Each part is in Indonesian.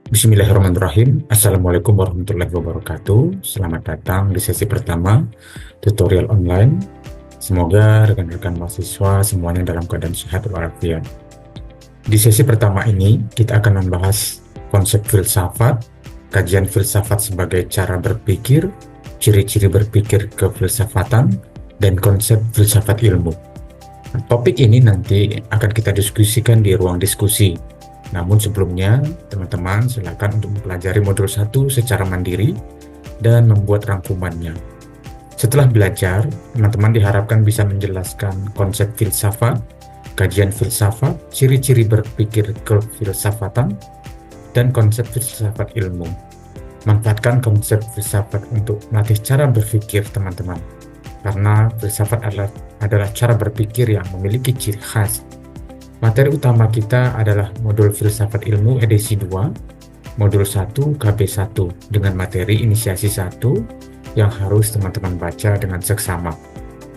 Bismillahirrahmanirrahim. Assalamualaikum warahmatullahi wabarakatuh. Selamat datang di sesi pertama tutorial online. Semoga rekan-rekan mahasiswa semuanya dalam keadaan sehat walafiat. Di sesi pertama ini, kita akan membahas konsep filsafat, kajian filsafat sebagai cara berpikir, ciri-ciri berpikir kefilsafatan, dan konsep filsafat ilmu. Topik ini nanti akan kita diskusikan di ruang diskusi. Namun sebelumnya, teman-teman silakan untuk mempelajari modul 1 secara mandiri dan membuat rangkumannya. Setelah belajar, teman-teman diharapkan bisa menjelaskan konsep filsafat, kajian filsafat, ciri-ciri berpikir kefilsafatan, dan konsep filsafat ilmu. Manfaatkan konsep filsafat untuk melatih cara berpikir teman-teman, karena filsafat adalah cara berpikir yang memiliki ciri khas. Materi utama kita adalah modul filsafat ilmu edisi 2, modul 1 KB1 dengan materi inisiasi 1 yang harus teman-teman baca dengan seksama.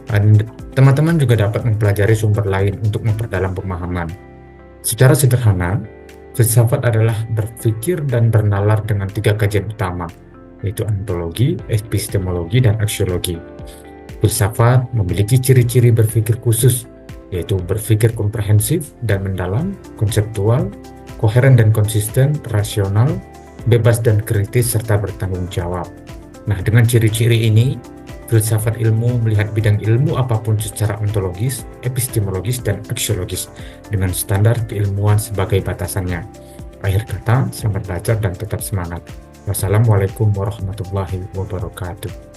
Dan teman-teman juga dapat mempelajari sumber lain untuk memperdalam pemahaman. Secara sederhana, filsafat adalah berpikir dan bernalar dengan 3 kajian utama, yaitu ontologi, epistemologi, dan aksiologi. Filsafat memiliki ciri-ciri berpikir khusus, yaitu berpikir komprehensif dan mendalam, konseptual, koheren dan konsisten, rasional, bebas dan kritis, serta bertanggung jawab. Nah, dengan ciri-ciri ini, filsafat ilmu melihat bidang ilmu apapun secara ontologis, epistemologis, dan aksiologis dengan standar keilmuan sebagai batasannya. Akhir kata, selamat belajar dan tetap semangat. Wassalamualaikum warahmatullahi wabarakatuh.